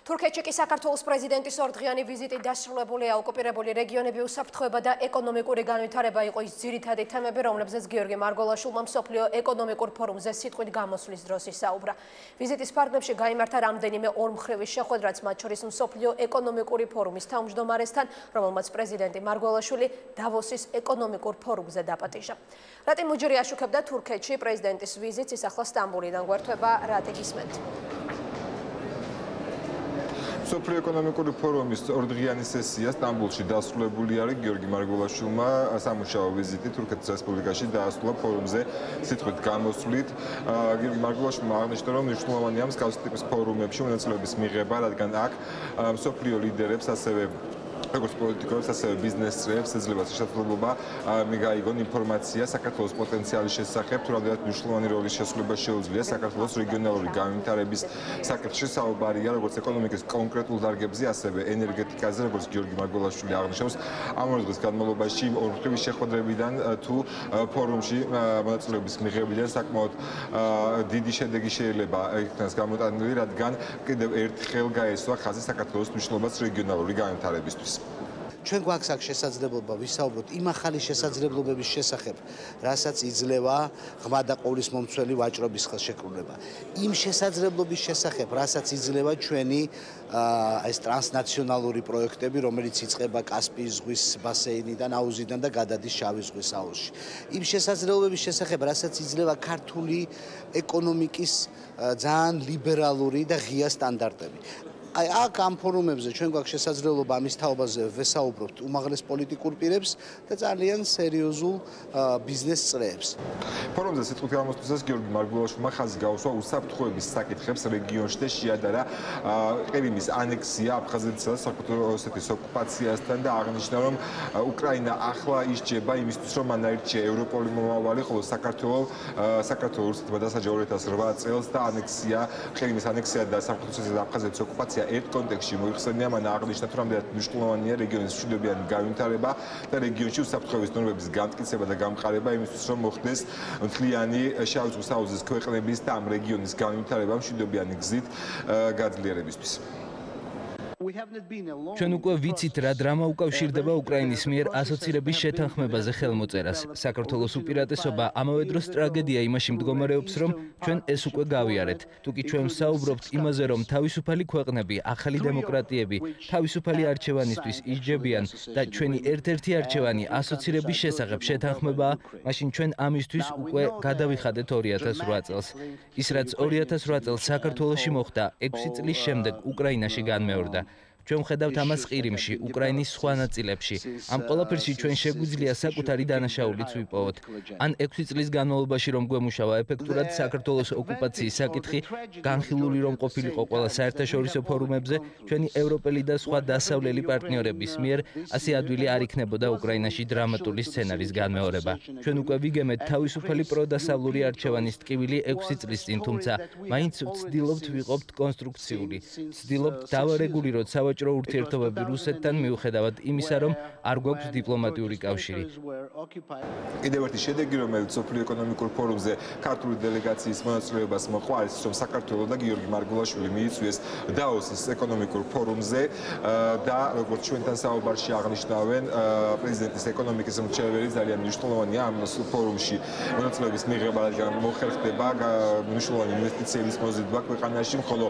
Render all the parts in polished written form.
თურქეთში კი საქართველოს პრეზიდენტის ორდღიანი ვიზიტი დასრულებულია. ოკუპირებული რეგიონები, უსაფრთხოება და ეკონომიკური განვითარება იყო ის ძირითადი თემები, რომლებზეც გიორგი მარგველაშვილმა მსოფლიო ეკონომიკურ ფორუმზე სიტყვით გამოსვლის დროს ისაუბრა. ვიზიტის ფარგლებში გაიმართა რამდენიმე ორმხრივი შეხვედრაც, მათ შორის მსოფლიო ეკონომიკური ფორუმის თავმჯდომარესთან, რომელმაც პრეზიდენტი მარგველაშვილი დავოსის ეკონომიკურ ფორუმზე დაპატიჟა. რატი მუჯირი აშუქებდა თურქეთში პრეზიდენტის ვიზიტს, ის ახლა სტამბოლიდან გვერდება, რატი გისმენთ. მსოფლიო ეკონომიკური ფორუმის ორდღიანი სესია სტამბოლში დასრულებული არის. გიორგი მარგველაშვილმა სამუშაო ვიზიტი თურქეთის რესპუბლიკაში დაასრულა ფორუმზე სიტყვით გამოსვლით. გიორგი მარგველაშვილმა აღნიშნა, რომ მნიშვნელოვანია მსგავსი ტიპის ფორუმებში მონაწილეობის მიღება, რადგან აქ მსოფლიო ლიდერებს, ასევე როგორც პოლიტიკოსებს, ასევე ბიზნესმენებს ეძლებათ შესაძლებლობა მიგაიგონ ინფორმაცია საქართველოს პოტენციალის შესახებ, თუ რამდენად მნიშვნელოვანი როლის შესრულება შეუძლია საქართველოს რეგიონალური განვითარების საკითხში. საუბარია როგორც ეკონომიკის კონკრეტულ დარგებზე, ასევე ენერგეტიკაზე, როგორც გიორგი მარგველაშვილი აღნიშნავს. ამ ორი დღის განმავლობაში ორმხრივი შეხვედრებიდან თუ ფორუმში მონაწილეობის მიღებიდან საკმაოდ დიდი შედეგი შეიძლება იქნას გამოტანილი, რადგან კიდევ ერთხელ გაესვა ხაზი საქართველოს მნიშვნელობას რეგიონალური განვითარებისთვის. ჩვენ გვაქვს აქ შესაძლებლობა ვისაუბროთ იმ ახალი შესაძლებლობების შესახებ, რასაც იძლევა ღრმა და ყოვლისმომცველი ვაჭრობის ხელშეკრულება. იმ შესაძლებლობის შესახებ, რასაც იძლევა ჩვენი ეს ტრანსნაციონალური პროექტები, რომელიც იწყება კასპიის ზღვის ბასეინიდან, აუზიდან და გადადის შავი ზღვის აუზში. იმ შესაძლებლობების შესახებ, რასაც იძლევა ქართული ეკონომიკის ძალიან ლიბერალური და ღია სტანდარტები. აქ ამ ფორუმებზე ჩვენ გვაქვს შესაძლებლობა ამის თაობაზე ვესაუბროთ უმაღლეს პოლიტიკურ პირებს და ძალიან სერიოზულ ბიზნეს წრეებს. ფორუმზე სიტყვით გამოსვლისას გიორგი მარგველაშვილმა ხაზი გაუსვა უსაფრთხოების საკითხებს რეგიონში და შეადარა ყირიმის ანექსია, აფხაზეთისა და საქართველოს ოსეთის ოკუპაციასთან და აღნიშნა, რომ უკრაინა ახლა ისჯება იმისთვის, რომ მან აირჩია ევროპული მომავალი, ხოლო საქართველოს რუსეთმა დასაჯა 2008 წელს და ყირიმის ანექსია და საქართველოს ოსეთის და აფხაზეთის ოკუპაცია ერთ კონტექსტში მოიხსენია. მან აღნიშნა, თუ რამდენად მნიშვნელოვანია რეგიონის მშვიდობიანი განვითარება და რეგიონში უსაფრთხოების ნორმების განმტკიცება და გამყარება იმისთვის, რომ მოხდეს მთლიანი შავი ზღვის აუზის ქვეყნების და ამ რეგიონის განვითარება მშვიდობიანი გზით გაძლიერებისთვის. ჩვენ უკვე ვიცით, რა დრამა უკავშირდება უკრაინის მიერ ასოცირების შეთანხმებაზე ხელმოწერას. საქართველოს უპირატესობა ამავე დროს ტრაგედია იმაში მდგომარეობს, რომ ჩვენ ეს უკვე გავიარეთ. თუკი ჩვენ ვსაუბრობთ იმაზე, რომ თავისუფალი ქვეყნები, ახალი დემოკრატიები, თავისუფალი არჩევანისთვის ისჯებიან და ჩვენი ერთ-ერთი არჩევანი ასოცირების შესახებ შეთანხმებაა, მაშინ ჩვენ ამისთვის უკვე გადავიხადეთ 2008 წელს. ის რაც 2008 წელს საქართველოში მოხდა, 6 წლის შემდეგ უკრაინაში განმეორდა. ჩვენ ვხედავთ ამას ყირიმში, უკრაინის სხვა ნაწილებში. ამ ყველაფერში ჩვენ შეგვიძლია საკუთარი დანაშაულიც ვიპოვოთ. ან 6 წლის განმავლობაში რომ გვემუშავა ეფექტურად საქართველოს ოკუპაციის საკითხი, განხილული რომ ყოფილიყო ყველა საერთაშორისო ფორუმებზე, ჩვენი ევროპელი და სხვა დასავლელი პარტნიორების მიერ ასე ადვილი არ იქნებოდა უკრაინაში დრამატული სცენარის განმეორება. ჩვენ უკვე ვიგემეთ თავისუფალი პროდასავლური არჩევანის ტკივილი 6 წლის წინ, თუმცა მაინც ვცდილობთ ვიყოფთ კონსტრუქციული. ვცდილობთ დავარეგულიროთ სავაჭრო ურთიერთობები რუსეთთან მიუხედავად იმისა, რომ არ გვაქვს დიპლომატიური კავშირი. კიდევ ერთი შედეგი, რომელიც მსოფლიო ეკონომიკურ ფორუმზე ქართული დელეგაციის მონაწილეობას მოყვა, არის, რომ საქართველო და გიორგი მარგველაშვილი მიიწვიეს დავოსის ეკონომიკურ ფორუმზე და როგორც ჩვენთან საუბარში აღნიშნავენ, პრეზიდენტის ეკონომიკის მრჩეველი ძალიან მნიშვნელოვანია ამ ფორუმში მონაწილეობის მიღება, რადგან მოხერხდება მნიშვნელოვანი ინვესტიციების მოზიდვა ქვეყანაში, ხოლო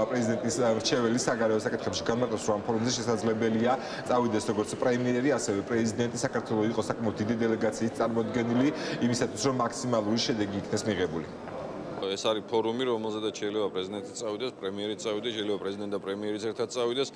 პრეზიდენტის მრჩეველი საგარეო საკითხებში განმარტავს, რომ ფორუმზე შესაძლებელია წავიდეს როგორც პრემიერი, ასევე პრეზიდენტი. საქართველოს იყო საკმაოდ დიდი დელეგაციის წარმოდგენილი იმისათვის, რომ მაქსიმალური შედეგი იქნეს მიღებული. ეს არის ფორუმი, რომელზედაც შეიძლება პრეზიდენტი წავიდეს, პრემიერიც წავიდეს, შეიძლება პრეზიდენტი და პრემიერიც ერთად წავიდეს.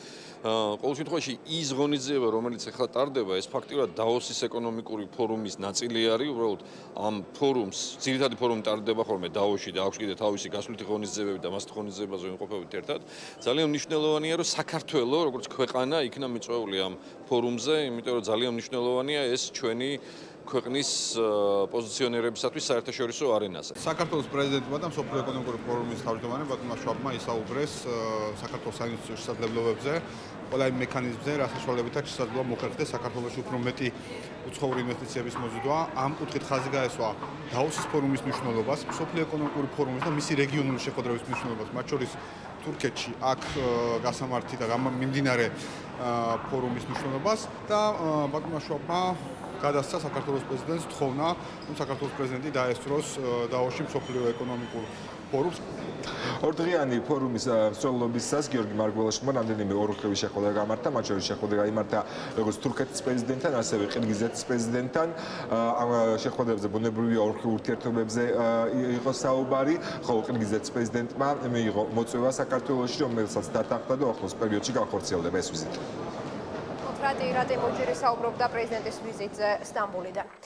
ყოველ შემთხვევაში ის ღონისძიება, რომელიც ახლა ტარდება, ეს ფაქტიურად დავოსის ეკონომიკური ფორუმის ნაწილი არის. უბრალოდ ამ ფორუმს, ძირითადი ფორუმი ტარდება ხოლმე დავოსში და აქვს კიდე თავისი გასვლითი ღონისძიებები და მას ღონისძიებაზე ვიმყოფებით ერთად. ძალიან მნიშვნელოვანია, რომ საქართველო, როგორც ქვეყანა, იქნა მიწვეული ამ ფორუმზე, იმიტომ რომ ძალიან მნიშვნელოვანია ეს ჩვენი ქვეყნის პოზიციონირებისათვის საერთაშორისო არენაზე. საქართველოს პრეზიდენტმა და მსოფლიო ეკონომიკური ფორუმის თავმჯდომარემ ბატონმა შვაბმა ისაუბრეს საქართველოს საინვესტიციო შესაძლებლობებზე, ყველა იმ მექანიზმზე, რა საშუალებითაც შესაძლოა მოხერხდეს საქართველოში უფრო მეტი უცხოური ინვესტიციების მოზიდვა. ამ კუთხით ხაზი გაესვა დავოსის ფორუმის მნიშვნელობას, მსოფლიო ეკონომიკური ფორუმის და მისი რეგიონული შეხვედრების მნიშვნელობას, მათ შორის თურქეთში აქ გასამართი და მიმდინარე ფორუმის მნიშვნელობას და ბატონმა შუაბმა გადასცა საქართველოს პრეზიდენტს თხოვნა, რომ საქართველოს პრეზიდენტი დაესწროს დაოში მსოფლიო ეკონომიკურ ფორუმს. ორდღიანი ფორუმის მსვლელობისას გიორგი მარგველაშვილმა რამდენიმე ორხევი შეხვედრა გამართა, მათ შორის შეხვედრა გამართა როგორც თურქეთის პრეზიდენტთან, ასევე ყირგიზეთის პრეზიდენტთან. ამ შეხვედრებზე ბუნებრივია ორხევ ურთიერთობებზე იყო საუბარი, ხოლო ყირგიზეთის პრეზიდენტმა მიიღო მოწვევა საქართველოში, რომელსაც დათანხმდა და ახლოს პერიოდში განხორციელდება ეს ვიზიტი. რატი მოჯერი საუბრობდა პრეზიდენტის ვიზიტზე სტამბოლიდან.